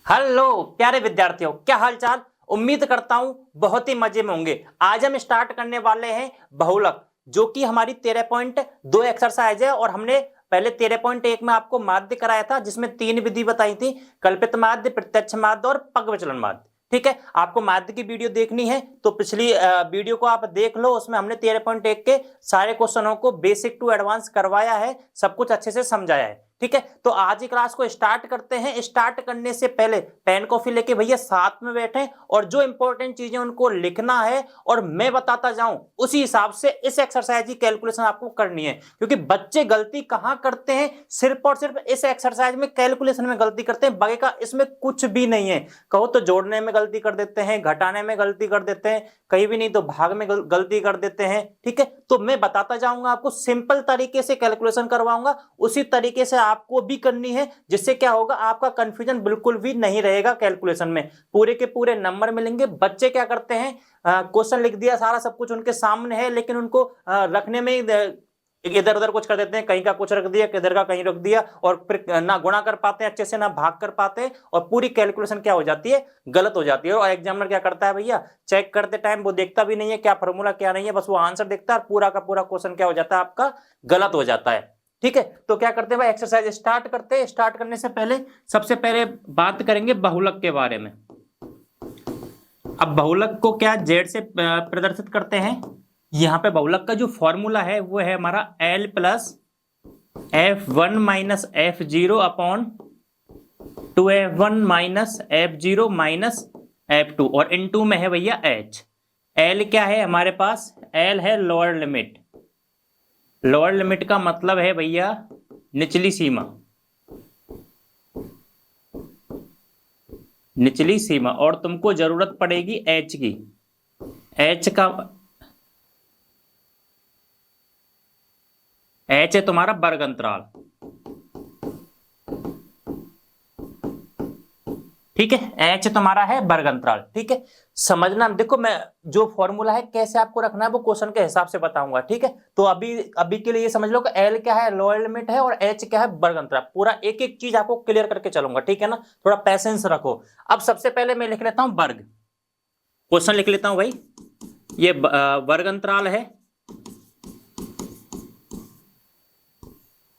Hello प्यारे विद्यार्थियों, क्या हाल चाल। उम्मीद करता हूं बहुत ही मजे में होंगे। आज हम स्टार्ट करने वाले हैं बहुलक, जो कि हमारी 13.2 एक्सरसाइज है। और हमने पहले 13.1 में आपको माध्य कराया था, जिसमें 3 विधि बताई थी: कल्पित माध्य, प्रत्यक्ष माध्य और पग विचलन माध्य। ठीक है, आपको माध्य की वीडियो देखनी है तो पिछली वीडियो को आप देख लो। उसमें हमने 13.1 के सारे क्वेश्चनों को बेसिक टू एडवांस करवाया है, सब कुछ अच्छे से समझाया है। ठीक है, तो आज की क्लास को स्टार्ट करते हैं। स्टार्ट करने से पहले पेन कॉफी लेके भैया साथ में बैठे और जो इंपॉर्टेंट चीजें उनको लिखना है और मैं बताता जाऊं उसी हिसाब से इस एक्सरसाइज की कैलकुलेशन आपको करनी है। क्योंकि बच्चे गलती कहां करते हैं, सिर्फ और सिर्फ इस एक्सरसाइज में कैलकुलेशन में गलती करते हैं। बाकी का इसमें कुछ भी नहीं है। कहो तो जोड़ने में गलती कर देते हैं, घटाने में गलती कर देते हैं, कहीं भी नहीं तो भाग में गलती कर देते हैं। ठीक है, तो मैं बताता जाऊंगा आपको, सिंपल तरीके से कैलकुलेशन करवाऊंगा, उसी तरीके से आपको भी करनी है, जिससे क्या होगा, आपका कंफ्यूजन बिल्कुल भी नहीं रहेगा। कैलकुलेशन में पूरे के पूरे नंबर मिलेंगे। बच्चे क्या करते हैं, क्वेश्चन लिख दिया, सारा सब कुछ उनके सामने है, लेकिन उनको रखने में इधर उधर कुछ कर देते हैं, कहीं का कुछ रख दिया, किधर का कहीं रख दिया, और फिर ना गुणा कर पाते हैं अच्छे से, ना भाग कर पाते हैं, और पूरी कैलकुलेशन क्या हो जाती है, गलत हो जाती है। और एग्जामिनर क्या करता है भैया, चेक करते टाइम वो देखता भी नहीं है क्या फॉर्मूला क्या नहीं है, बस वो आंसर देखता है और पूरा का पूरा क्वेश्चन क्या हो जाता है, आपका गलत हो जाता है। ठीक है, तो क्या करते हैं भाई, एक्सरसाइज स्टार्ट करते हैं। स्टार्ट करने से पहले सबसे पहले बात करेंगे बहुलक के बारे में। अब बहुलक को क्या जेड से प्रदर्शित करते हैं। यहां पे बहुलक का जो फॉर्मूला है वो है हमारा L plus F1 minus F0 upon 2F1 minus F0 minus F2, और इनटू में है भैया H। L क्या है हमारे पास, L है लोअर लिमिट। लोअर लिमिट का मतलब है भैया निचली सीमा, निचली सीमा। और तुमको जरूरत पड़ेगी H की। H है तुम्हारा वर्ग अंतराल। ठीक है, H तुम्हारा है वर्ग अंतराल। ठीक है, समझना। देखो, मैं जो फॉर्मूला है कैसे आपको रखना है वो क्वेश्चन के हिसाब से बताऊंगा। ठीक है, तो अभी के लिए ये समझ लो कि L क्या है, लोअर लिमिट है, और H क्या है, वर्ग अंतराल। पूरा एक एक चीज आपको क्लियर करके चलूंगा। ठीक है ना, थोड़ा पैसेंस रखो। अब सबसे पहले मैं लिख लेता हूं वर्ग, क्वेश्चन लिख लेता हूं भाई। ये वर्ग अंतराल है।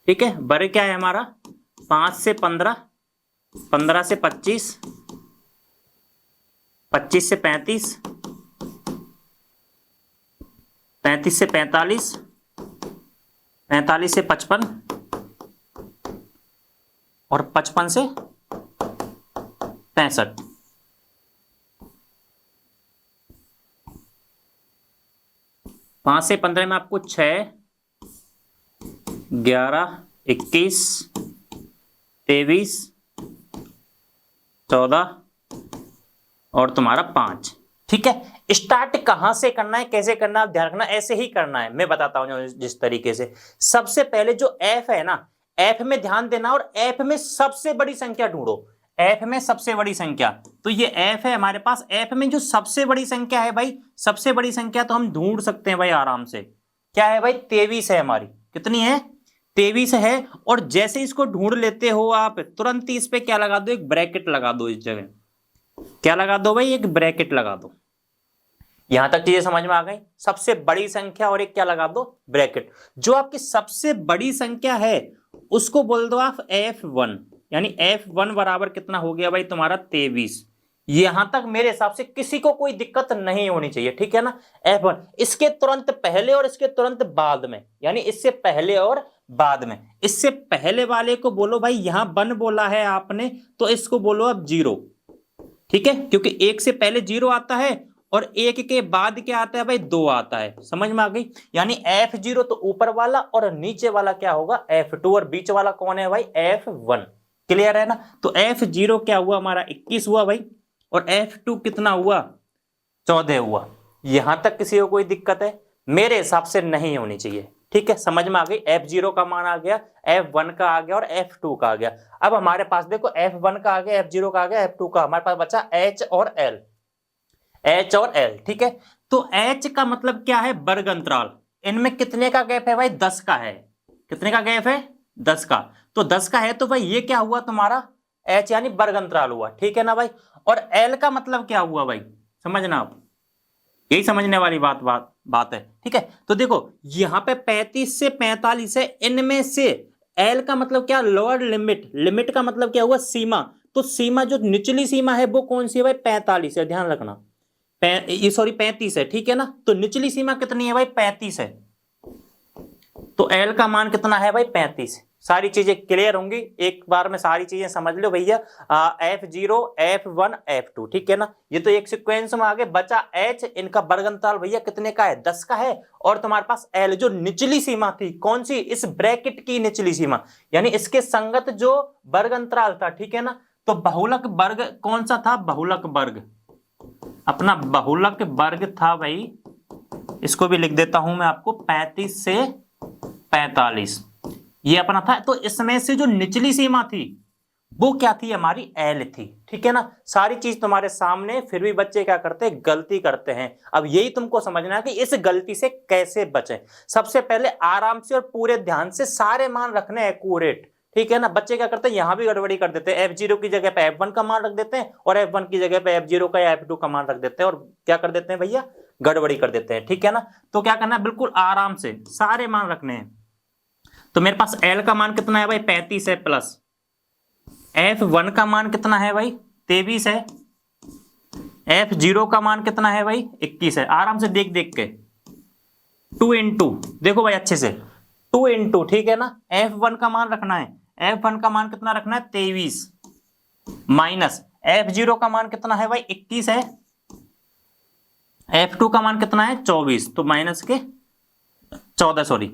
ठीक है, वर्ग क्या है हमारा, 5 से 15, 15 से 25, 25 से 35, 35 से 45, 45 से 55, और 55 से 65। पांच से 15 में आपको 6, 11, 21, 23, 14 और तुम्हारा 5। ठीक है, स्टार्ट कहां से करना है, कैसे करना है, आप ध्यान रखना। ऐसे ही करना है, मैं बताता हूं जिस तरीके से। सबसे पहले जो F है ना, F में ध्यान देना, और F में सबसे बड़ी संख्या ढूंढो। F में सबसे बड़ी संख्या, तो ये F है हमारे पास। F में जो सबसे बड़ी संख्या है भाई, सबसे बड़ी संख्या तो हम ढूंढ सकते हैं भाई आराम से। क्या है भाई, 23 है हमारी। कितनी है, 23 है। और जैसे इसको ढूंढ लेते हो आप, तुरंत ही इस पे क्या लगा दो, एक ब्रैकेट लगा दो। इस जगह क्या लगा दो भाई, एक ब्रैकेट लगा दो। यहां तक चीजें समझ में आ गई। सबसे बड़ी संख्या और एक क्या लगा दो, ब्रैकेट। जो आपकी सबसे बड़ी संख्या है उसको बोल दो आप F1, यानी F1 बराबर कितना हो गया भाई तुम्हारा, 23। यहां तक मेरे हिसाब से किसी को कोई दिक्कत नहीं होनी चाहिए। ठीक है ना, F1 इसके तुरंत पहले और इसके तुरंत बाद में, यानी इससे पहले और बाद में। इससे पहले वाले को बोलो भाई, यहां 1 बोला है आपने तो इसको बोलो अब 0। ठीक है, क्योंकि 1 से पहले 0 आता है और 1 के बाद क्या आता है भाई, 2 आता है। समझ में आ गई, यानी F0 तो ऊपर वाला, और नीचे वाला क्या होगा, F2, और बीच वाला कौन है भाई, F1। क्लियर है ना, तो F0 क्या हुआ हमारा, 21 हुआ भाई, और F2 कितना हुआ, 14 हुआ। यहां तक किसी को कोई दिक्कत है, मेरे हिसाब से नहीं होनी चाहिए। ठीक है, समझ में आ गई। F0 का मान आ गया, F1 का आ गया, और F2 का आ गया। अब हमारे पास देखो, F1 का आ गया, F0 का आ गया, F2 का, हमारे पास बचा H और L। H और L, ठीक है। तो H का मतलब क्या है, वर्ग अंतराल। इनमें कितने का गैप है भाई, 10 का है। कितने का गैप है, 10 का। तो 10 का है, तो भाई ये क्या हुआ तुम्हारा, H यानी वर्ग अंतराल हुआ, ठीक है ना भाई। और L का मतलब क्या हुआ भाई, समझना आप, यही समझने वाली बात है, ठीक है। तो देखो यहां पे 35 से 45 है, इनमें से L का मतलब क्या, लोअर लिमिट, लिमिट का मतलब क्या हुआ, सीमा। तो सीमा जो निचली सीमा है वो कौन सी है भाई, 45 है, ध्यान रखना। सॉरी 35 है, ठीक है ना। तो निचली सीमा कितनी है भाई, 35 है। तो L का मान कितना है भाई, 35। सारी चीजें क्लियर होंगी, एक बार में सारी चीजें समझ लो भैया। F0 F1 F2, ठीक है ना। ये तो एक सीक्वेंस में आगे बचा H, इनका वर्ग अंतराल भैया कितने का है, 10 का है। और तुम्हारे पास L जो निचली सीमा थी, कौन सी, इस ब्रैकेट की निचली सीमा, यानी इसके संगत जो वर्ग अंतराल था, ठीक है ना। तो बहुलक वर्ग कौन सा था, बहुलक वर्ग, अपना बहुलक वर्ग था भाई, इसको भी लिख देता हूं मैं आपको, 35 से 45 ये अपना था। तो इसमें से जो निचली सीमा थी वो क्या थी, हमारी L थी, ठीक है ना। सारी चीज तुम्हारे सामने, फिर भी बच्चे क्या करते हैं, गलती करते हैं। अब यही तुमको समझना है कि इस गलती से कैसे बचें। सबसे पहले आराम से और पूरे ध्यान से सारे मान रखने हैं एक्यूरेट, ठीक है ना। बच्चे क्या करते हैं, यहां भी गड़बड़ी कर देते हैं, F0 की जगह पे F1 का मान रख देते हैं और F1 की जगह पे F0 का या F2 का मान रख देते हैं, और क्या कर देते हैं भैया, गड़बड़ी कर देते हैं, ठीक है ना। तो क्या करना है, बिल्कुल आराम से सारे मान रखने हैं। तो मेरे पास L का मान कितना है भाई, 35 है, प्लस F1 का मान कितना है भाई, 23 है, F0 का मान कितना है भाई, 21 है। आराम से देख देख के 2 इंटू, देखो भाई अच्छे से 2 इंटू, ठीक है ना। F1 का मान रखना है, F1 का मान कितना रखना है, 23, माइनस F0 का मान कितना है भाई, 21 है, F2 का मान कितना है, 24, तो माइनस के 14, सॉरी,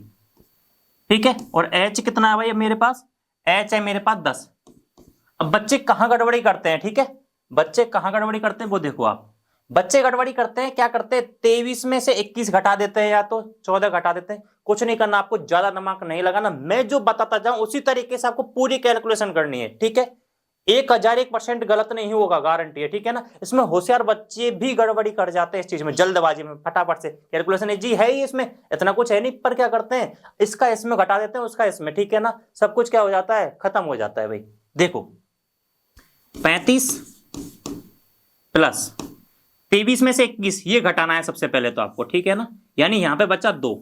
ठीक है। और H कितना है भाई मेरे पास, H है मेरे पास 10। अब बच्चे कहां गड़बड़ी करते हैं, ठीक है, बच्चे कहां गड़बड़ी करते हैं वो देखो आप। बच्चे गड़बड़ी करते हैं, क्या करते हैं, 23 में से 21 घटा देते हैं या तो 14 घटा देते हैं। कुछ नहीं करना, आपको ज्यादा दिमाग नहीं लगाना, मैं जो बताता जाऊं उसी तरीके से आपको पूरी कैलकुलेशन करनी है, ठीक है। 1001% गलत नहीं होगा, गारंटी है, ठीक है ना। इसमें होशियार बच्चे भी गड़बड़ी कर जाते हैं इस चीज में, जल्दबाजी में फटाफट से कैलकुलेशन जी है ही इसमें, इतना कुछ है नहीं, पर क्या करते हैं, इसका इसमें घटा देते हैं, उसका इसमें, ठीक है ना। सब कुछ क्या हो जाता है, खत्म हो जाता है भाई। देखो 35 प्लस 23 में से 21, ये घटाना है सबसे पहले तो आपको, ठीक है ना। यानी यहां पे बचा 2,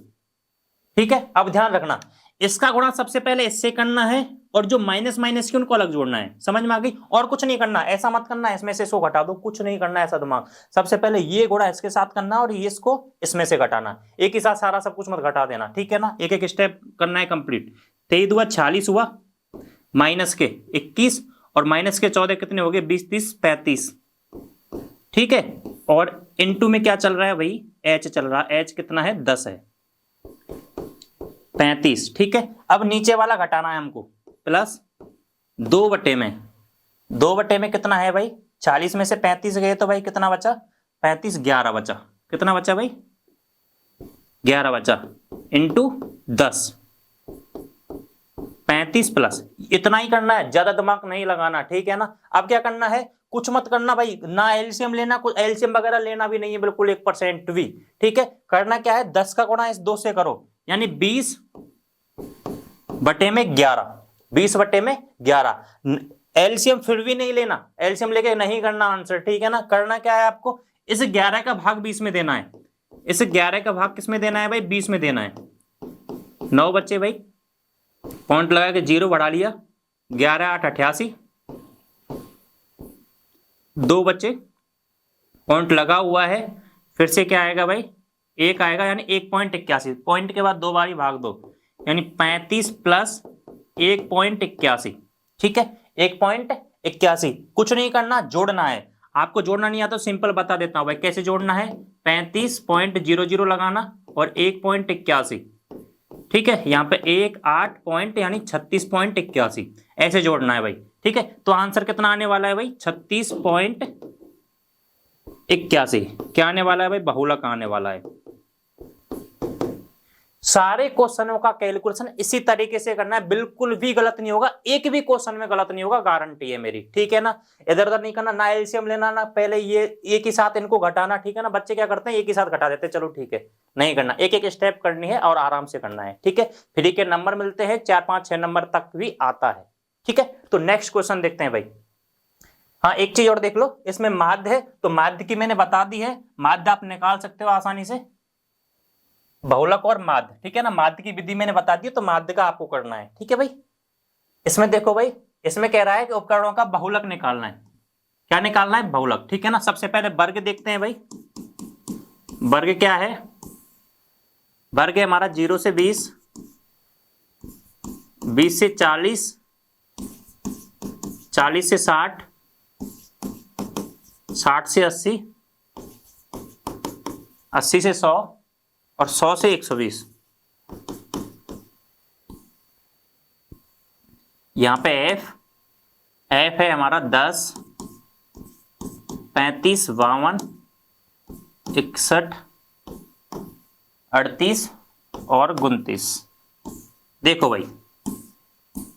ठीक है। अब ध्यान रखना, इसका गुणा सबसे पहले इससे करना है, और जो माइनस माइनस की उनको अलग जोड़ना है, समझ में आ गई। और कुछ नहीं करना, ऐसा मत करना इसमें से इसको घटा दो, कुछ नहीं करना ऐसा दिमाग। सबसे पहले ये गुणा इसके साथ करना और ये इसको इसमें से घटाना, एक ही साथ सारा सब कुछ मत घटा देना, ठीक है ना। एक एक स्टेप करना है कंप्लीट। 23 दुआ 46 हुआ, माइनस के 21 और माइनस के 14 कितने हो गए, 20 30 35, ठीक है। और इनटू में क्या चल रहा है भाई, H चल रहा है, H कितना है, 10 है, 35, ठीक है। अब नीचे वाला घटाना है हमको, प्लस 2 बटे में, 2 बटे में कितना है भाई, 40 में से 35 गए तो भाई कितना बचा, 35, 11 बचा, कितना बचा भाई, 11 बचा, इंटू 10, 35 प्लस, इतना ही करना है, ज्यादा दिमाग नहीं लगाना, ठीक है ना। अब क्या करना है, कुछ मत करना भाई, ना एलसीएम लेना, कुछ एलसीएम वगैरह लेना भी नहीं है, बिल्कुल 1% भी, ठीक है। करना क्या है, 10 का गुणा इस 2 से करो, यानी 20 बटे में 11, 20 बटे में 11। एलसीएम फिर भी नहीं लेना, एलसीएम लेके नहीं करना आंसर, ठीक है ना। करना क्या है आपको, इस 11 का भाग 20 में देना है, इस 11 का भाग किस में देना है भाई, 20 में देना है। 9 बच्चे भाई, पॉइंट लगा के 0 बढ़ा लिया, 11 8 88, 2 बच्चे, पॉइंट लगा हुआ है, फिर से क्या आएगा भाई, 1 आएगा, यानी 1.81, पॉइंट के बाद 2 बारी भाग दो, यानी 35 प्लस 1.81, ठीक है, 1.81। कुछ नहीं करना, जोड़ना है आपको। जोड़ना नहीं आता तो सिंपल बता देता हूं भाई कैसे जोड़ना है, 35.00 लगाना और 1.81, ठीक है। यहाँ पे 1 8 पॉइंट यानी 36.81, ऐसे जोड़ना है भाई, ठीक है। तो आंसर कितना आने वाला है भाई, 36.81। क्या आने वाला है भाई, बहुलक आने वाला है। सारे क्वेश्चनों का कैलकुलेशन इसी तरीके से करना है, बिल्कुल भी गलत नहीं होगा, एक भी क्वेश्चन में गलत नहीं होगा, गारंटी है मेरी, ठीक है ना। इधर उधर नहीं करना, ना एलसीएम लेना, ना पहले ये एक ही साथ इनको घटाना, ठीक है ना। बच्चे क्या करते हैं, एक ही साथ घटा देते हैं, चलो ठीक है, नहीं करना, एक एक स्टेप करनी है और आराम से करना है, ठीक है। फ्री के नंबर मिलते हैं 4 5 6 नंबर तक भी आता है, ठीक है। तो नेक्स्ट क्वेश्चन देखते हैं भाई। हाँ एक चीज और देख लो, इसमें माध्य है तो माध्य की मैंने बता दी है, माध्य आप निकाल सकते हो आसानी से, बहुलक और माध्य, ठीक है ना। माध्य की विधि मैंने बता दी तो माध्य का आपको करना है, ठीक है भाई। इसमें देखो भाई, इसमें कह रहा है कि उपकरणों का बहुलक निकालना है। क्या निकालना है? बहुलक, ठीक है ना। सबसे पहले वर्ग देखते हैं भाई, वर्ग क्या है? वर्ग है हमारा 0 से 20, 20 से 40, 40 से 60, 60 से 80, 80 से 100 और 100 से 120। यहां पे एफ है हमारा 10, 35, 52, 61, 38 और 29। देखो भाई,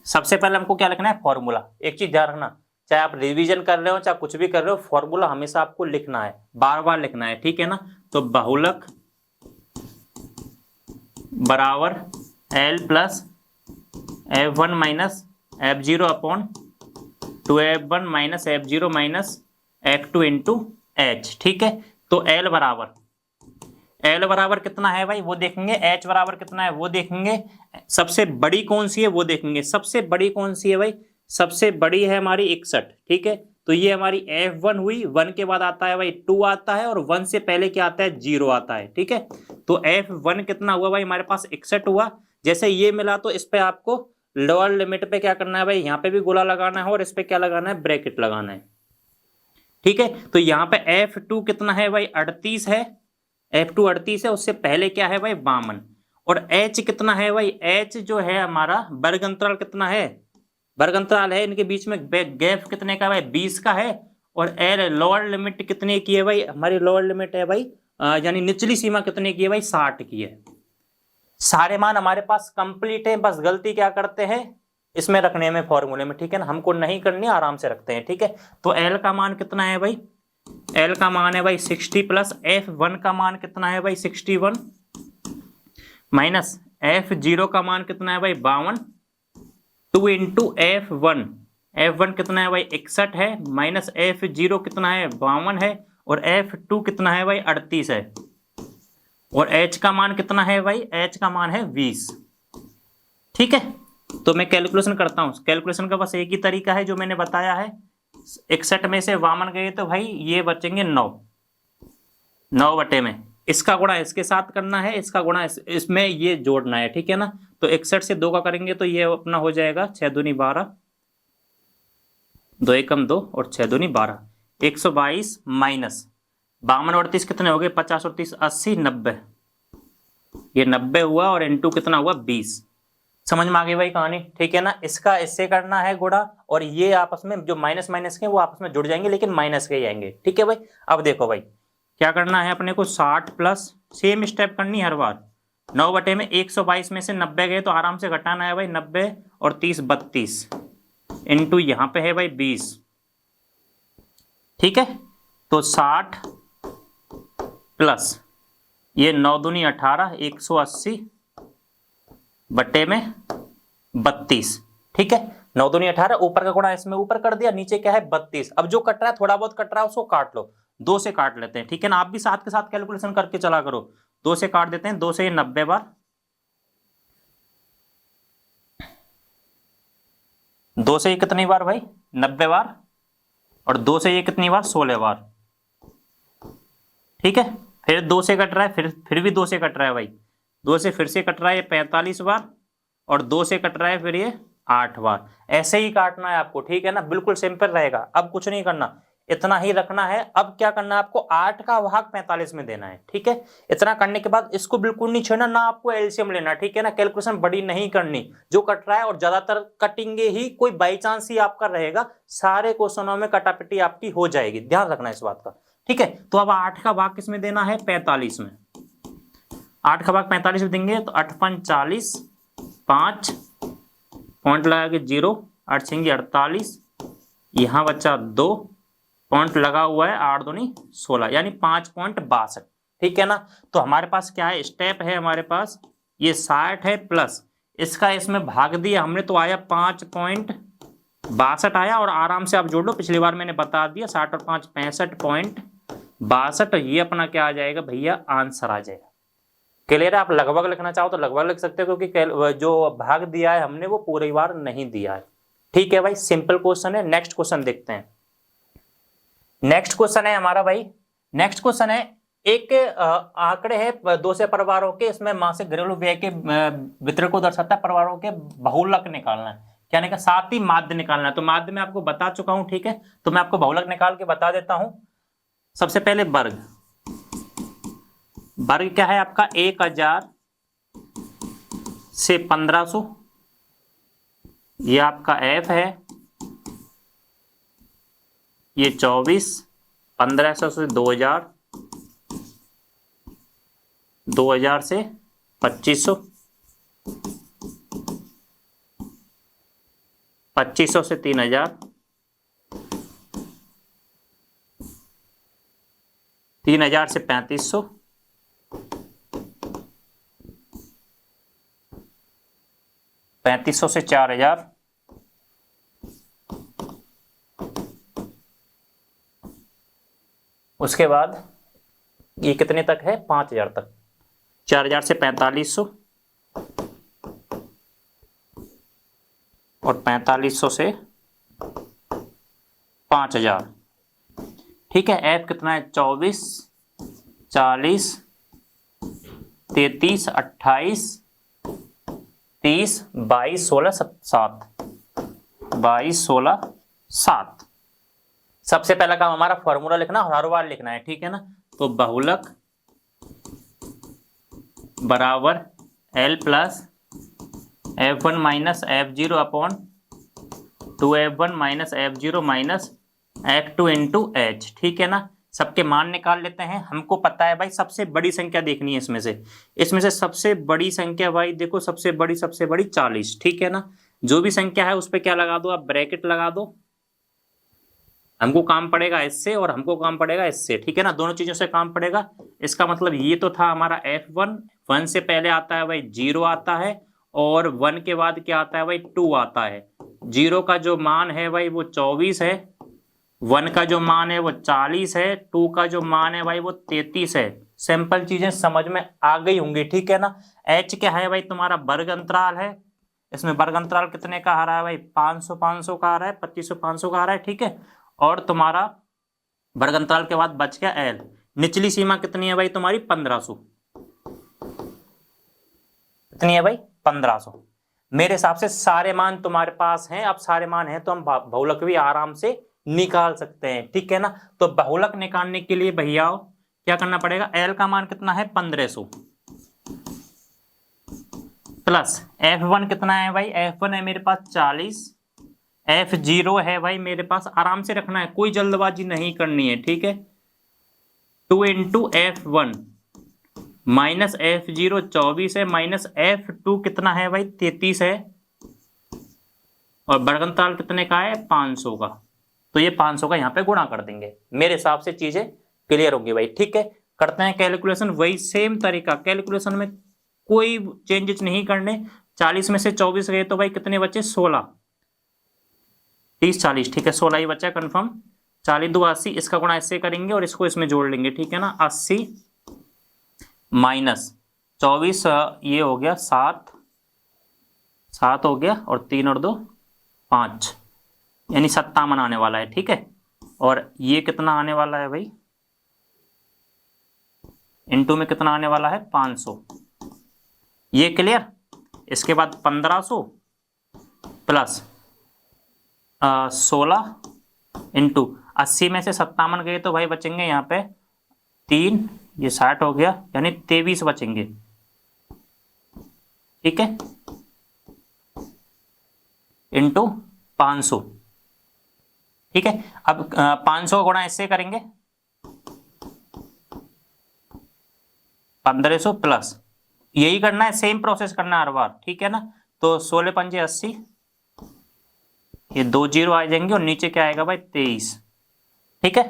सबसे पहले हमको क्या लिखना है? फॉर्मूला। एक चीज ध्यान रखना, चाहे आप रिवीजन कर रहे हो चाहे कुछ भी कर रहे हो, फॉर्मूला हमेशा आपको लिखना है, बार बार लिखना है, ठीक है ना। तो बहुलक बराबर L plus F1 minus F0 upon 2F1 minus F0 minus F2 into H, ठीक है। तो L बराबर कितना है भाई वो देखेंगे, H बराबर कितना है वो देखेंगे, सबसे बड़ी कौन सी है वो देखेंगे। सबसे बड़ी कौन सी है भाई? सबसे बड़ी है हमारी 61, ठीक है। तो ये हमारी F1 हुई, 1 के बाद आता है भाई 2 आता है, और 1 से पहले क्या आता है? 0 आता है, ठीक है। तो F1 कितना हुआ भाई? हमारे पास 61 हुआ। जैसे ये मिला तो इस पे आपको लोअर लिमिट पे क्या करना है भाई? यहाँ पे भी गोला लगाना है और इस पे क्या लगाना है? ब्रैकेट लगाना है, ठीक है। तो यहाँ पे F2 कितना है भाई? 38 है, F2 38 है, उससे पहले क्या है भाई? 52। और H कितना है भाई? H जो है हमारा वर्ग अंतराल कितना है? वर्ग अंतराल है इनके बीच में गैप कितने का भाई? 20 का है। और L लोअर लिमिट कितने की है भाई? हमारी लोअर लिमिट है भाई यानी निचली सीमा कितने की है भाई? 60 की है। सारे मान हमारे पास कंप्लीट है, बस गलती क्या करते हैं इसमें रखने में, फॉर्मूले में, ठीक है ना। हमको नहीं करनी, आराम से रखते हैं, ठीक है। तो L का मान कितना है भाई? L का मान है भाई 60 प्लस F1 का मान कितना है भाई? 61 माइनस F0 का मान कितना है भाई? 52, 2 इंटू F1 कितना है भाई? 61 है, माइनस F0 कितना है? 52 है, और F2 कितना है भाई? 38 है। और H का मान कितना है भाई? H का मान है 20, ठीक है। तो मैं कैलकुलेशन करता हूं, कैलकुलेशन का बस एक ही तरीका है जो मैंने बताया है। 61 में से 52 गए तो भाई ये बचेंगे 9, 9 बटे में इसका गुणा इसके साथ करना है, इसका गुणा इसमें ये जोड़ना है, ठीक है ना। तो 61 से 2 का करेंगे तो ये अपना हो जाएगा 6 दूनी 12, 2 एकम 2 और 6 दूनी 12, 122 माइनस 52 और 30 कितने हो गए? 50 और 30 80, 90, ये 90 हुआ, और इनटू कितना हुआ? 20। समझ में आ गई भाई कहानी, ठीक है ना। इसका इससे करना है गुणा, और ये आपस में जो माइनस माइनस के वो आपस में जुड़ जाएंगे, लेकिन माइनस के ही आएंगे, ठीक है भाई। अब देखो भाई क्या करना है अपने को? 60 प्लस, सेम स्टेप करनी हर बार, 9 बटे में 122 में से 90 गए तो आराम से घटाना है भाई, 90 और 30 32, इंटू यहाँ पे है भाई 20, ठीक है। तो 60 प्लस ये 9 दूनी 18, 180 बट्टे में 32, ठीक है। 9 दूनी 18, ऊपर का गुणा इसमें ऊपर कर दिया, नीचे क्या है? 32। अब जो कट रहा है, थोड़ा बहुत कट रहा है, उसको काट लो, 2 से काट लेते हैं, ठीक है ना। आप भी साथ के साथ कैलकुलेशन करके चला करो। 2 से काट देते हैं, 2 से ये 90 बार, 2 से ये कितनी बार भाई? 90 बार, और 2 से ये कितनी बार? 16 बार, ठीक है। फिर 2 से कट रहा है, फिर भी 2 से कट रहा है भाई, 2 से फिर से कट रहा है 45 बार, और 2 से कट रहा है फिर ये 8 बार। ऐसे ही काटना है आपको, ठीक है ना, बिल्कुल सिंपल रहेगा। अब कुछ नहीं करना, इतना ही रखना है। अब क्या करना है आपको? 8 का भाग 45 में देना है, ठीक है। इतना करने के बाद इसको बिल्कुल नहीं छेड़ना, ना आपको एलसीएम लेना, ठीक है ना। कैलकुलेशन बड़ी नहीं करनी, जो कट रहा है, और ज्यादातर कटिंगे ही, कोई बाई चांस ही आपका रहेगा, सारे क्वेश्चनों में कटापिटी आपकी हो जाएगी, ध्यान रखना इस बात का, ठीक है। तो अब 8 का भाग किसमें देना है? 45 में। 8 का भाग 45 में देंगे तो 8 5 40, 5 पॉइंट लगा के 0, 8 6 48, यहाँ बच्चा 2 पॉइंट लगा हुआ है, 8 दूनी 16, यानी 5.62, ठीक है ना। तो हमारे पास क्या है? स्टेप है हमारे पास ये 60 है, प्लस इसका इसमें भाग दिया हमने तो आया 5.62, 62 आया और आराम से आप जोड़ लो, पिछली बार मैंने बता दिया 60 और 5 65.62, ये अपना क्या आ जाएगा भैया, आंसर आ जाएगा। क्लियर है? आप लगभग लिखना चाहो तो लगभग लिख सकते हो, क्योंकि जो भाग दिया है हमने वो पूरी बार नहीं दिया है। ठीक है भाई, सिंपल क्वेश्चन है। नेक्स्ट क्वेश्चन देखते हैं। नेक्स्ट क्वेश्चन है हमारा भाई, नेक्स्ट क्वेश्चन है, एक आंकड़े है 2 से परिवारों के, इसमें मासिक घरेलू व्यय के वितरण को दर्शाता है, परिवारों के बहुलक निकालना है, क्या निकालना, साथ ही माध्य निकालना है। तो माध्य में आपको बता चुका हूं, ठीक है, तो मैं आपको बहुलक निकाल के बता देता हूं। सबसे पहले वर्ग, वर्ग क्या है आपका, 1000 से 1500, ये आपका f है, ये 24, 1500 से 2000, 2000 से 2500, 2500 से 3000, 3000 से 3500, 3500 से 4000, उसके बाद ये कितने तक है, 5000 तक, 4000 से 4500 और 4500 से 5000। ठीक है, एफ कितना है, 24, 40, 33, 28, 30, 22, 16, 7, 22, 16, 7। सबसे पहला काम हमारा फॉर्मूला लिखना और हर बार लिखना है, ठीक है ना। तो बहुलक बराबर L plus F1 minus F0 upon 2F1 minus F0 minus F2 into H, ठीक है ना। सबके मान निकाल लेते हैं। हमको पता है भाई सबसे बड़ी संख्या देखनी है इसमें से सबसे बड़ी संख्या भाई देखो, सबसे बड़ी 40, ठीक है ना। जो भी संख्या है उस पर क्या लगा दो आप, ब्रैकेट लगा दो। हमको काम पड़ेगा इससे और हमको काम पड़ेगा इससे, ठीक है ना, दोनों चीजों से काम पड़ेगा। इसका मतलब ये तो था हमारा F1, 1 से पहले आता है भाई 0 आता है, और 1 के बाद क्या आता है भाई 2 आता है। 0 का जो मान है भाई वो 24 है, 1 का जो मान है वो 40 है, 2 का जो मान है भाई वो 33 है। सिंपल चीजें समझ में आ गई होंगी, ठीक है ना। H क्या है भाई, तुम्हारा वर्ग अंतराल है। इसमें वर्ग अंतराल कितने का आ रहा है भाई, 500 500 का आ रहा है, 2500 500 का आ रहा है, ठीक है। और तुम्हारा वर्ग अंतराल के बाद बच गया L। निचली सीमा कितनी है भाई तुम्हारी, 1500। कितनी है भाई, 1500। मेरे हिसाब से सारे मान तुम्हारे पास हैं। अब सारे मान हैं तो हम बहुलक भी आराम से निकाल सकते हैं, ठीक है ना। तो बहुलक निकालने के लिए भैया क्या करना पड़ेगा, L का मान कितना है 1500 प्लस F1 कितना है भाई, F1 है मेरे पास 40, F0 है भाई मेरे पास, आराम से रखना है, कोई जल्दबाजी नहीं करनी है, ठीक है। 2 इंटू F1 माइनस F0 24 है, माइनस F2 कितना है भाई 33 है, और वर्ग अंतराल कितने का है 500 का। तो ये 500 का यहाँ पे गुणा कर देंगे। मेरे हिसाब से चीजें क्लियर होंगी भाई, ठीक है। करते हैं कैलकुलेशन, वही सेम तरीका, कैलकुलेशन में कोई चेंजेस नहीं करने। 40 में से 24 गए तो भाई कितने बचे, 16, 30 40, ठीक है, 16 ही बचा कंफर्म। 40 2 80, इसका गुणा इससे करेंगे और इसको इसमें जोड़ लेंगे, ठीक है ना। 80 माइनस 24, ये हो गया 7 हो गया, और 3 और 2 5, यानी 57 आने वाला है, ठीक है। और ये कितना आने वाला है भाई, इनटू में कितना आने वाला है 500। ये क्लियर। इसके बाद 1500 प्लस 16 इंटू 80 में से 57 गए तो भाई बचेंगे यहाँ पे 3, ये 60 हो गया, यानी 23 बचेंगे, ठीक है, इंटू 500, ठीक है। अब 500 गुणा इससे करेंगे 1500 प्लस, यही करना है, सेम प्रोसेस करना है हर बार, ठीक है ना। तो 16 पंजे 80, ये 2 0 आ जाएंगे और नीचे क्या आएगा भाई 23, ठीक है।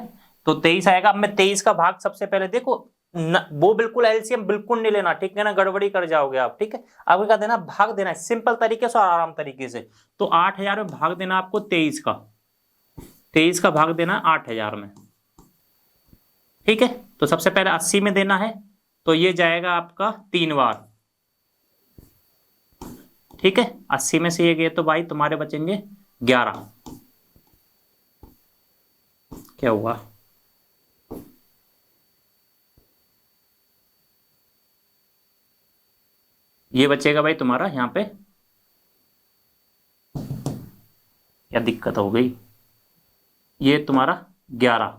तो 23 आएगा। अब मैं 23 का भाग सबसे पहले देखो वो बिल्कुल एलसीएम बिल्कुल नहीं लेना, ठीक है ना, गड़बड़ी कर जाओगे आप, ठीक है। आपको क्या देना, भाग देना है सिंपल तरीके से और आराम तरीके से। तो 8000 में भाग देना आपको 23 का, 23 का भाग देना 8000 में, ठीक है। तो सबसे पहले 80 में देना है, तो ये जाएगा आपका 3 बार, ठीक है। 80 में से ये गए तो भाई तुम्हारे बचेंगे 11। क्या हुआ, ये बचेगा भाई तुम्हारा यहां पे, क्या दिक्कत हो गई, ये तुम्हारा 11,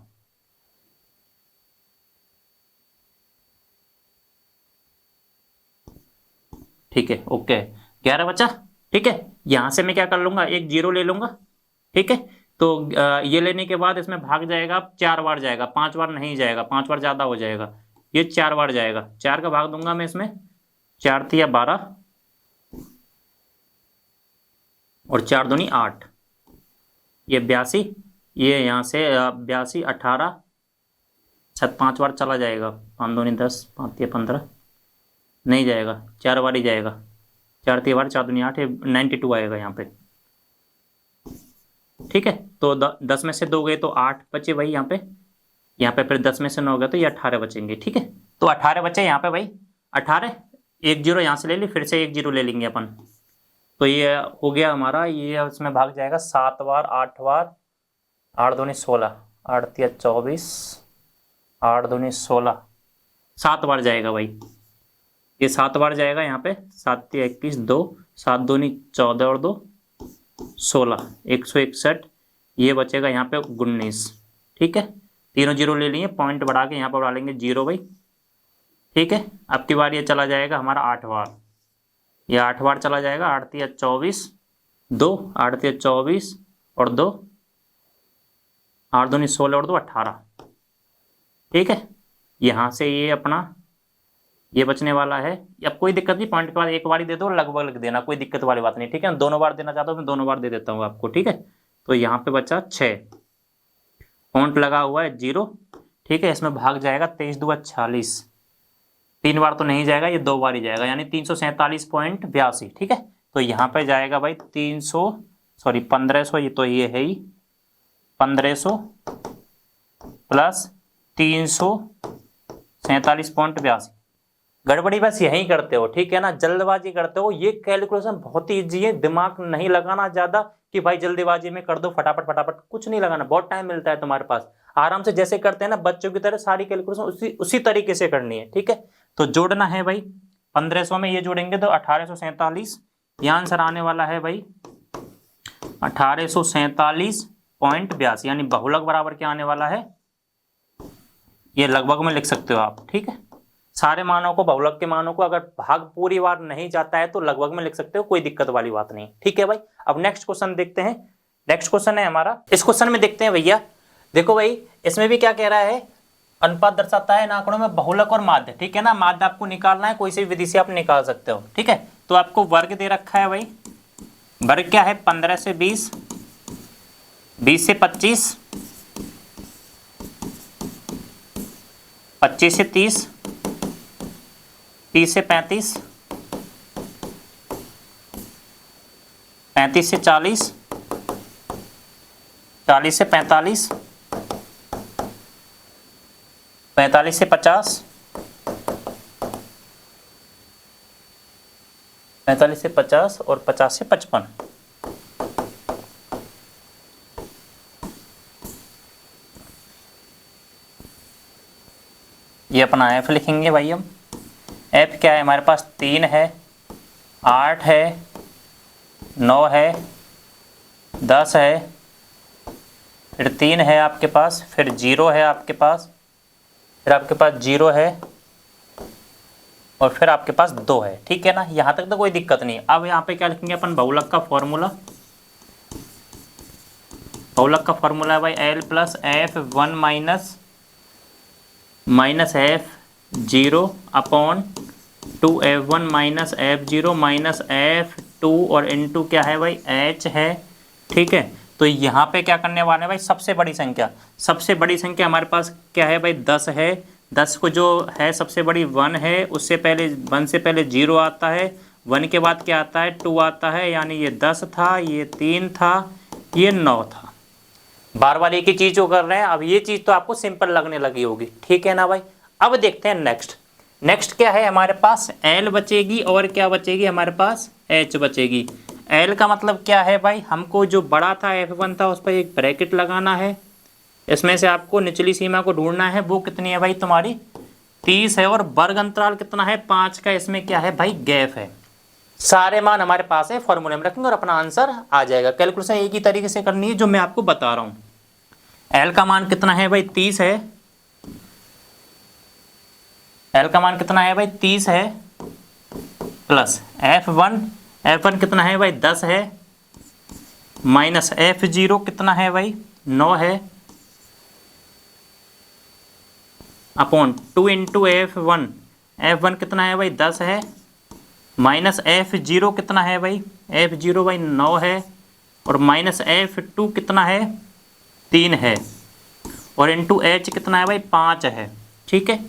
ठीक है, ओके 11 बचा, ठीक है। यहां से मैं क्या कर लूंगा, एक जीरो ले लूंगा, ठीक है। तो ये लेने के बाद इसमें भाग जाएगा 4 बार जाएगा, 5 बार नहीं जाएगा, 5 बार ज्यादा हो जाएगा, ये 4 बार जाएगा, 4 का भाग दूंगा मैं इसमें, 4 तिया 12 और 4 दूनी 8, ये 82, ये यहाँ से 82 18 5 बार चला जाएगा, 5 दूनी 10 5 तिया 15 नहीं जाएगा, 4 बार ही जाएगा, 4 तिया 12 4 दूनी 8, 92 आएगा यहाँ पे, ठीक है। तो 10 में से 2 गए तो 8 बचे भाई यहाँ पे फिर 10 में से 9 गए तो ये 18 बचेंगे, ठीक है। तो 18 बचे यहाँ पे भाई, 18, एक जीरो यहाँ से ले ली, फिर से एक जीरो ले लेंगे अपन, तो ये हो गया हमारा, ये उसमें भाग जाएगा 7 बार, 8 बार, 8 दूनी 16, 8 तिया 24, 8 दूनी 16, 7 बार जाएगा भाई, ये 7 बार जाएगा यहाँ पे, 7 तिया 21 2, 7 दूनी 14 और 2 16, 161, ये बचेगा यहाँ पे 19, ठीक है। तीनों जीरो ले लिए, पॉइंट बढ़ा के यहाँ पर बढ़ा लेंगे 0 भाई, ठीक है। अब की बार ये चला जाएगा हमारा 8 बार, ये 8 बार चला जाएगा, 8 तिया 24 2, 8 तिया 24 और 2, 8 दूनी 16 और 2 18, ठीक है। यहाँ से ये अपना ये बचने वाला है, अब कोई दिक्कत नहीं, पॉइंट के बाद एक बार ही दे दो, लगभग लिख देना, कोई दिक्कत वाली बात नहीं, ठीक है। दोनों बार देना चाहता हूँ मैं दोनों बार दे देता हूँ आपको, ठीक है। तो यहाँ पे बचा 6, पॉइंट लगा हुआ है 0, ठीक है। इसमें भाग जाएगा 23 दूगा 46, 3 बार तो नहीं जाएगा, ये 2 बार ही जाएगा, यानी 347.82, ठीक है। तो यहाँ पे जाएगा भाई 1500, ये तो ये है ही 1500 प्लस 347.82, गड़बड़ी बस यही करते हो, ठीक है ना, जल्दबाजी करते हो। ये कैलकुलेशन बहुत ही इजी है, दिमाग नहीं लगाना ज्यादा कि भाई जल्दबाजी में कर दो फटाफट फटाफट, कुछ नहीं लगाना, बहुत टाइम मिलता है तुम्हारे पास, आराम से जैसे करते हैं ना बच्चों की तरह सारी कैलकुलेशन उसी तरीके से करनी है, ठीक है। तो जोड़ना है भाई 1500 में ये जोड़ेंगे तो 1847, यहाँ आंसर आने वाला है भाई 1847.82, यानी बहुलक बराबर क्या आने वाला है, ये लगभग में लिख सकते हो आप, ठीक है। सारे मानों को, बहुलक के मानों को अगर भाग पूरी बार नहीं जाता है तो लगभग में लिख सकते हो, कोई दिक्कत वाली बात नहीं, ठीक है भाई। अब नेक्स्ट क्वेश्चन देखते हैं, नेक्स्ट क्वेश्चन है हमारा, इस क्वेश्चन में देखते हैं भैया, देखो भाई इसमें भी क्या कह रहा है, अनुपात दर्शाता है इन आंकड़ों में बहुलक और माध्य, ठीक है ना, माध्य आपको निकालना है, कोई सी विधि से आप निकाल सकते हो, ठीक है। तो आपको वर्ग दे रखा है भाई, वर्ग क्या है 15 से 20, 20 से 25, 25 से 30, 30 से 35, 35 से 40, 40 से 45, 45 से 50, 45 से 50 और 50 से 55, ये अपना एफ लिखेंगे भाई हम। एफ क्या है हमारे पास, 3 है, 8 है, 9 है, 10 है, फिर 3 है आपके पास, फिर 0 है आपके पास, फिर आपके पास 0 है और फिर आपके पास 2 है, ठीक है ना, यहाँ तक तो कोई दिक्कत नहीं। अब यहाँ पे क्या लिखेंगे अपन, बहुलक का फॉर्मूला, बहुलक का फॉर्मूला है भाई L plus F 1 minus F0 upon 2F1 minus F0 minus F2 और N2 क्या है भाई, H है, ठीक है। तो यहाँ पे क्या करने वाले हैं भाई, सबसे बड़ी संख्या, सबसे बड़ी संख्या हमारे पास क्या है भाई 10 है, 10 को जो है सबसे बड़ी 1 है, उससे पहले 1 से पहले 0 आता है, 1 के बाद क्या आता है 2 आता है, यानी ये 10 था, ये 3 था, ये 9 था। बार बार एक ही चीज को कर रहे हैं। अब ये चीज तो आपको सिंपल लगने लगी होगी, ठीक है ना भाई। अब देखते हैं नेक्स्ट क्या है हमारे पास, L बचेगी और क्या बचेगी हमारे पास, H बचेगी। L का मतलब क्या है भाई, हमको जो बड़ा था F1 था उस पर एक ब्रैकेट लगाना है, इसमें से आपको निचली सीमा को ढूंढना है, वो कितनी है भाई तुम्हारी 30 है, और वर्ग अंतराल कितना है 5 का, इसमें क्या है भाई गैप है। सारे मान हमारे पास है, फॉर्मूले में रखेंगे और अपना आंसर आ जाएगा। कैलकुलेशन एक ही तरीके से करनी है जो मैं आपको बता रहा हूँ। L का मान कितना है भाई 30 है, L का मान कितना है भाई 30 है, प्लस F1 कितना है भाई 10 है, माइनस F0 कितना है भाई 9 है, अपॉन 2 इंटू F1 कितना है भाई 10 है, माइनस F0 कितना है भाई, F0 भाई 9 है, और माइनस F2 कितना है 3 है, और इंटू H कितना है भाई 5 है। ठीक है,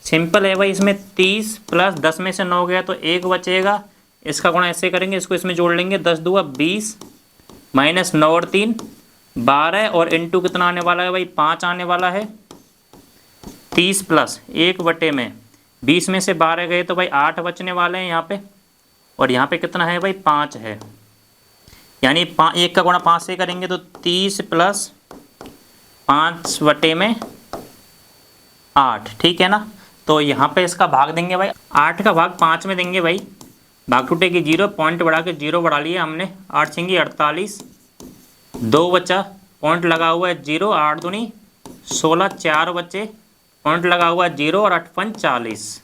सिंपल है भाई। इसमें 30 प्लस 10 में से 9 गया तो 1 बचेगा, इसका गुणा ऐसे करेंगे, इसको इसमें जोड़ लेंगे, 10 दूआ 20, माइनस 9 और 3 12, और इंटू कितना आने वाला है भाई 5 आने वाला है। 30 प्लस 1 बटे में 20 में से 12 गए तो भाई 8 बचने वाले हैं यहाँ पे, और यहाँ पे कितना है भाई 5 है, यानी 1 का गुणा 5 से करेंगे तो 30 प्लस 5 बटे में 8, ठीक है ना। तो यहाँ पे इसका भाग देंगे भाई, 8 का भाग 5 में देंगे भाई, भाग टूटेगी 0, पॉइंट बढ़ा के 0 बढ़ा लिया हमने, 8 छिंगी 48, 2 बचा, पॉइंट लगा हुआ है 0, 8 दूनी 16, 4 बचे, पॉइंट लगा हुआ है 0, और 8 पंच 40,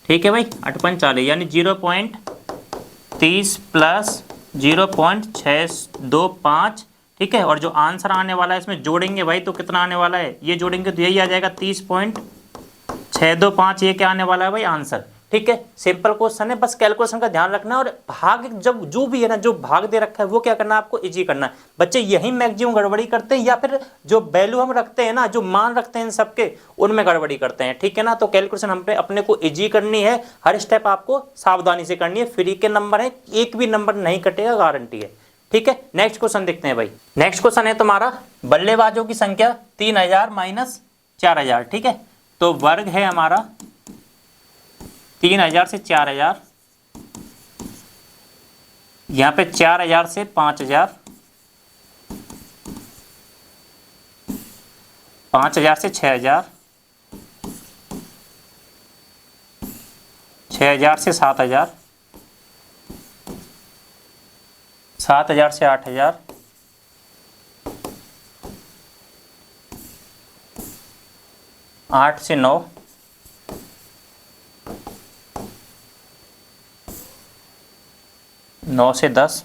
ठीक है भाई 8 पंच 40, यानी 0.30 प्लस 0.625, ठीक है। और जो आंसर आने वाला है इसमें जोड़ेंगे भाई तो कितना आने वाला है, ये जोड़ेंगे तो यही आ जाएगा 30.625, ये क्या आने वाला है भाई आंसर। ठीक है, सिंपल क्वेश्चन है, बस कैलकुलेशन का ध्यान रखना है, और भाग जब जो भी है ना, जो भाग दे रखा है वो क्या करना है आपको इजी करना है। बच्चे यही मैक्सिमम गड़बड़ी करते हैं, या फिर जो वैल्यू हम रखते हैं ना, जो मान रखते हैं इन सबके, उनमें गड़बड़ी करते हैं, ठीक है ना। तो कैलकुलेशन हम पे अपने को इजी करनी है, हर स्टेप आपको सावधानी से करनी है, फ्री के नंबर है, एक भी नंबर नहीं कटेगा, गारंटी है। ठीक है, नेक्स्ट क्वेश्चन देखते हैं भाई। नेक्स्ट क्वेश्चन है तुम्हारा, बल्लेबाजों की संख्या 3000 माइनस 4000, ठीक है। तो वर्ग है हमारा 3000 से 4000, यहाँ पे 4000 से 5000, 5000 से 6000, 6000 से 7000, 7000 से 8000, 8 से 9, 9 से 10,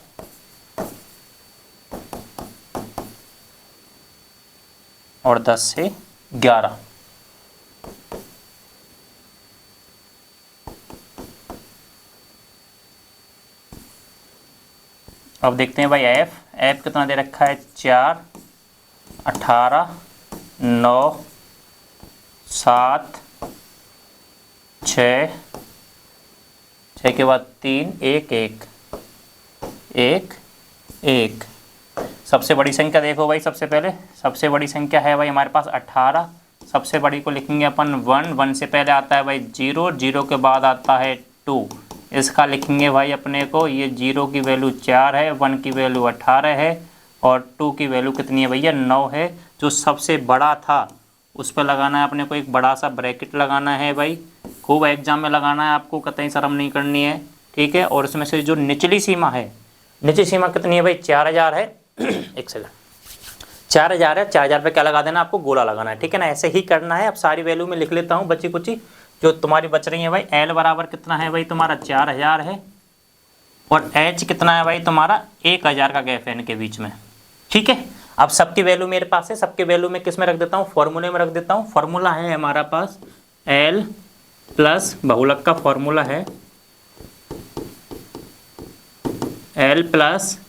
और 10 से 11। अब देखते हैं भाई एफ कितना दे रखा है 4, 18, 9, 7, 6, 6 के बाद 3, 1, 1, 1, 1। सबसे बड़ी संख्या देखो भाई, सबसे बड़ी संख्या है भाई हमारे पास 18, सबसे बड़ी को लिखेंगे अपन 1 से पहले आता है भाई 0 के बाद आता है 2, इसका लिखेंगे भाई अपने को, ये 0 की वैल्यू 4 है, 1 की वैल्यू 18 है, और 2 की वैल्यू कितनी है भैया 9 है। जो सबसे बड़ा था उस पर लगाना है अपने को एक बड़ा सा ब्रैकेट लगाना है भाई, खूब एग्जाम में लगाना है आपको, कतई शर्म नहीं करनी है, ठीक है। और उसमें से जो निचली सीमा है, निचली सीमा कितनी है भाई 4000 है, एक सेकंड, 4000 है, 4000 पे क्या लगा देना आपको, गोला लगाना है, ठीक है ना। ऐसे ही करना है। अब सारी वैल्यू में लिख लेता हूँ बच्ची कुची जो तुम्हारी बच रही है भाई। एल बराबर कितना है भाई तुम्हारा 4000 है, और एच कितना है भाई तुम्हारा 1000 का गैप है इनके बीच में, ठीक है। अब सबकी वैल्यू मेरे पास है, सबके वैल्यू में किस में रख देता हूँ, फॉर्मूले में रख देता हूँ। फॉर्मूला है हमारा पास एल प्लस बहुलक का फॉर्मूला है L plus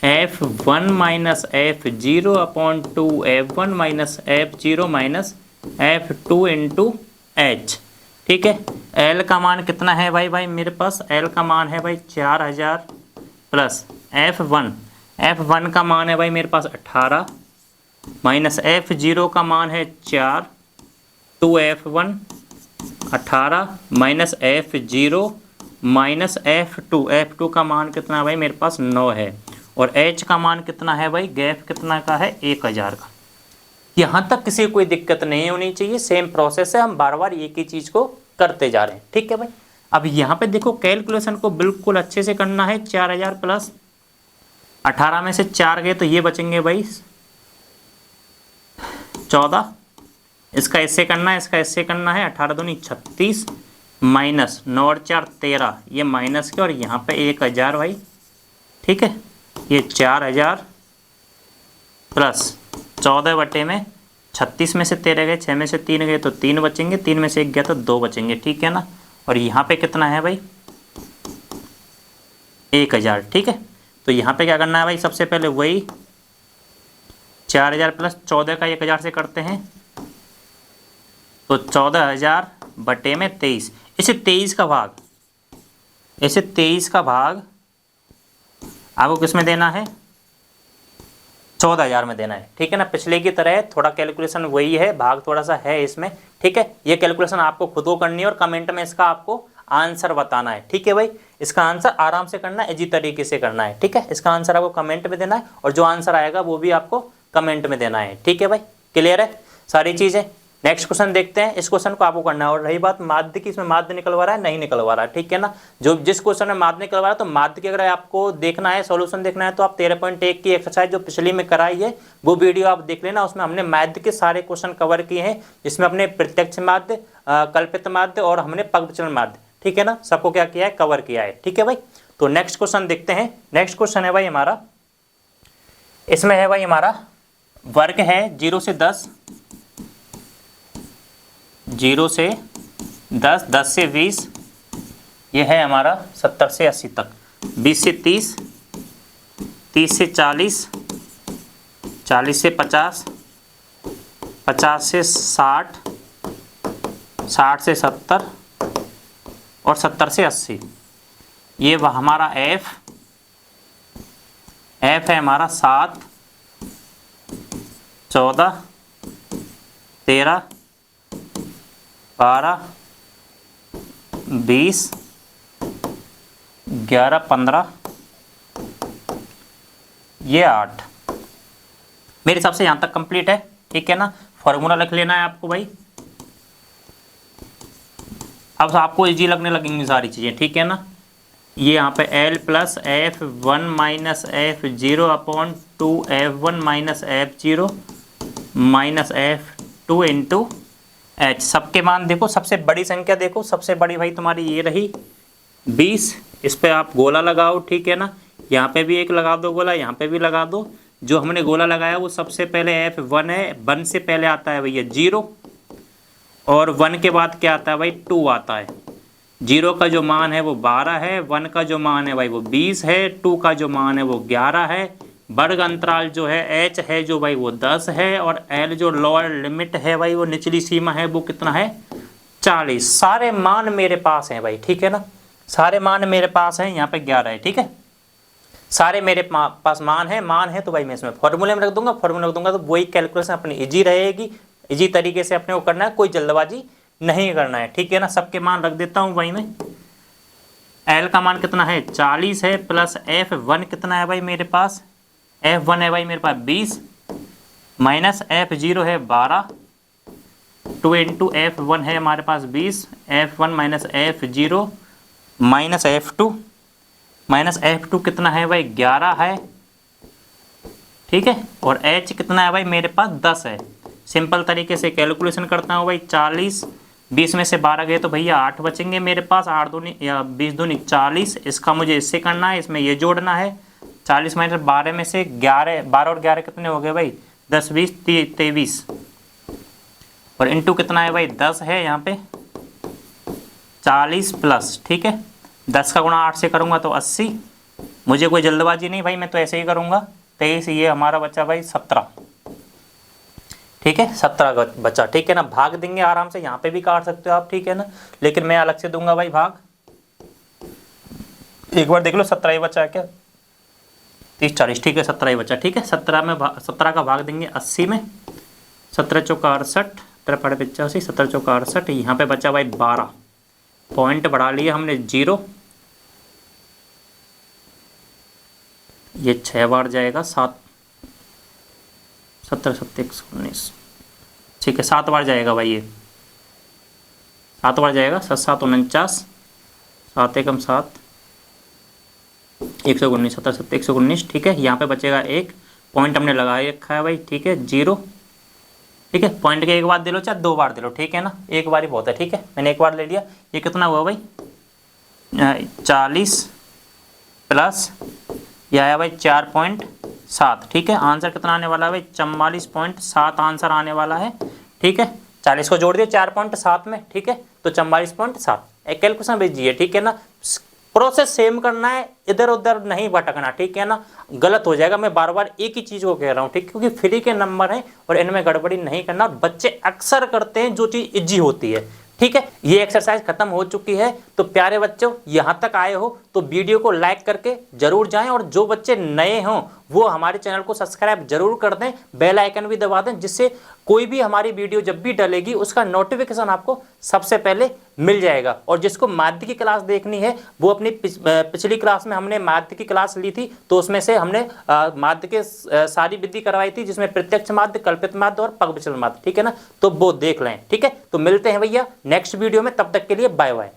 F1 minus F0 upon 2 F1 minus F0 minus F2 into H, ठीक है। L का मान कितना है भाई मेरे पास L का मान है भाई 4000 प्लस F1 का मान है भाई मेरे पास 18 माइनस F0 का मान है 4, 2F1 18 minus F0 minus F2 का मान कितना है भाई मेरे पास 9 है, और H का मान कितना है भाई, गैप कितना का है 1000 का। यहाँ तक किसी कोई दिक्कत नहीं होनी चाहिए, सेम प्रोसेस है, हम बार बार एक ही चीज़ को करते जा रहे हैं, ठीक है भाई। अब यहाँ पे देखो कैलकुलेशन को बिल्कुल अच्छे से करना है। 4000 प्लस 18 में से 4 गए तो ये बचेंगे भाई 14, इसका इससे करना है, इसका इससे करना है, 18 दूनी 36 माइनस 9 और 4 13, ये माइनस के, और यहाँ पे 1000 भाई, ठीक है। ये 4000 प्लस 14 बटे में 36 में से 13 गए, 6 में से 3 गए तो 3 बचेंगे, 3 में से 1 गया तो 2 बचेंगे, ठीक है ना। और यहाँ पे कितना है भाई 1000, ठीक है। तो यहाँ पे क्या करना है भाई, सबसे पहले वही 4000 प्लस 14 का 1000 से करते हैं तो 14000 बटे में 23, इसे 23 का भाग आपको किस में देना है, 14000 में देना है, ठीक है ना। पिछले की तरह थोड़ा कैलकुलेशन वही है, भाग थोड़ा सा है इसमें, ठीक है। ये कैलकुलेशन आपको खुद को करनी है और कमेंट में इसका आपको आंसर बताना है, ठीक है भाई। इसका आंसर आराम से करना है, इजी तरीके से करना है, ठीक है। इसका आंसर आपको कमेंट में देना है और जो आंसर आएगा वो भी आपको कमेंट में देना है, ठीक है भाई। क्लियर है सारी चीज़ें। नेक्स्ट क्वेश्चन देखते हैं। इस क्वेश्चन को आपको करना है। और रही बात माध्य की, इसमें माध्य निकलवा रहा है नहीं निकलवा रहा है, ठीक है ना। जो जिस क्वेश्चन में माध्य निकलवा रहा है तो माध्य की अगर आपको देखना है, सॉल्यूशन देखना है तो आप 13.1 की एक्सरसाइज जो पिछली में कराई है वो वीडियो आप देख लेना। उसमें हमने माध्य के सारे क्वेश्चन कवर किए हैं, जिसमें अपने प्रत्यक्ष माध्य, कल्पित माध्य और हमने पगविचलन माध्य, ठीक है ना, सबको क्या किया है, कवर किया है, ठीक है भाई। तो नेक्स्ट क्वेश्चन देखते हैं। नेक्स्ट क्वेश्चन है भाई हमारा, इसमें है भाई हमारा वर्ग है 0 से 10, 0 से 10, 10 से 20, ये है हमारा 70 से 80 तक, 20 से 30, 30 से 40, 40 से 50, 50 से 60, 60 से 70 और 70 से 80। ये वह हमारा F है हमारा 7, 14, 13, 12, 20, 11, 15, ये 8। मेरे हिसाब से यहाँ तक कंप्लीट है, ठीक है ना। फॉर्मूला लिख लेना है आपको भाई। अब आपको इजी लगने लगेंगी सारी चीज़ें, ठीक है ना। ये यहाँ पे L plus F1 minus F0 upon 2F1 minus F0 minus F2 into H। सबके मान देखो, सबसे बड़ी संख्या देखो, सबसे बड़ी भाई तुम्हारी ये रही 20। इस पे आप गोला लगाओ, ठीक है ना। यहाँ पे भी एक लगा दो गोला, यहाँ पे भी लगा दो। जो हमने गोला लगाया वो सबसे पहले F1 है, 1 से पहले आता है भैया 0 और 1 के बाद क्या आता है भाई 2 आता है। 0 का जो मान है वो 12 है, 1 का जो मान है भाई वो 20 है, 2 का जो मान है वो 11 है। वर्ग अंतराल जो है H है जो भाई वो 10 है, और L जो लोअर लिमिट है भाई वो निचली सीमा है वो कितना है 40। सारे मान मेरे पास हैं भाई, ठीक है ना। सारे मान मेरे पास हैं, यहाँ पे 11 है, ठीक है। सारे मेरे पास मान है तो भाई मैं इसमें फॉर्मूले में रख दूंगा, फॉर्मूले रख दूंगा तो वही कैलकुलेशन अपनी इजी रहेगी। इजी तरीके से अपने को करना है, कोई जल्दबाजी नहीं करना है, ठीक है ना। सबके मान रख देता हूँ भाई मैं। L का मान कितना है 40 है, प्लस F1 कितना है भाई मेरे पास, F1 है भाई मेरे पास 20 माइनस F0 है 12, 2 इंटू F1 है हमारे पास 20, F1 minus F0 minus F2 कितना है भाई 11 है, ठीक है। और H कितना है भाई मेरे पास 10 है। सिंपल तरीके से कैलकुलेशन करता हूँ भाई। 40, 20 में से 12 गए तो भैया 8 बचेंगे मेरे पास, 8 दूनी या 20 दूनी 40। इसका मुझे इससे करना है, इसमें ये जोड़ना है। 40 माइनस 12 में से 11, 12 और 11 कितने हो गए भाई 10, 20, 23 और इंटू कितना है भाई 10 है यहाँ पे 40 प्लस, ठीक है। 10 का गुणा 8 से करूँगा तो 80। मुझे कोई जल्दबाजी नहीं भाई, मैं तो ऐसे ही करूँगा। 23, ये हमारा बच्चा भाई 17। ठीक है 17 का बचा, ठीक है ना। भाग देंगे आराम से, यहाँ पे भी काट सकते हो आप, ठीक है ना, लेकिन मैं अलग से दूंगा भाई भाग। एक बार देख लो 17 ही बचा है क्या, 30 40, ठीक है 17 ही बचा, ठीक है। 17 का भाग देंगे 80 में, 17 चौका 68, 13 85, 17 चौका 68, यहाँ पे बचा भाई 12 पॉइंट बढ़ा लिया हमने 0, ये 6 बार जाएगा 7, 17 7 119, ठीक है 7 बार जाएगा भाई, ये 7 बार जाएगा, 7 7 49, 7 एकम 7, 119, 17 7 119, ठीक है। यहाँ पे बचेगा 1 पॉइंट हमने लगा रखा है भाई, ठीक है 0, ठीक है। पॉइंट के एक बार दे लो चाहे 2 बार दे लो, ठीक है ना, एक बार ही बहुत है, ठीक है। मैंने एक बार ले लिया, ये कितना हुआ भाई 40 प्लस यह आया भाई 4.7, ठीक है। आंसर कितना आने वाला है भाई 44.7 आंसर आने वाला है, ठीक है। 40 को जोड़ दिया 4.7 में, ठीक है, तो 44.7 एक कैलकुलेशन भेजिए, ठीक है ना। प्रोसेस सेम करना है, इधर उधर नहीं भटकना, ठीक है ना, गलत हो जाएगा। मैं बार बार एक ही चीज़ को कह रहा हूँ, ठीक, क्योंकि फ्री के नंबर हैं और इनमें गड़बड़ी नहीं करना। और बच्चे अक्सर करते हैं जो चीज़ इजी होती है, ठीक है। ये एक्सरसाइज खत्म हो चुकी है, तो प्यारे बच्चों यहाँ तक आए हो तो वीडियो को लाइक करके जरूर जाएं, और जो बच्चे नए हों वो हमारे चैनल को सब्सक्राइब जरूर कर दें, बेल आइकन भी दबा दें, जिससे कोई भी हमारी वीडियो जब भी डलेगी उसका नोटिफिकेशन आपको सबसे पहले मिल जाएगा। और जिसको माध्यमिक की क्लास देखनी है वो अपनी पिछली क्लास में हमने माध्यमिक की क्लास ली थी, तो उसमें से हमने माध्यमिक के सारी विधि करवाई थी, जिसमें प्रत्यक्ष माध्य, कल्पित माध्य और पग विचलन माध्य, ठीक है ना, तो वो देख लें, ठीक है। तो मिलते हैं भैया नेक्स्ट वीडियो में, तब तक के लिए बाय बाय।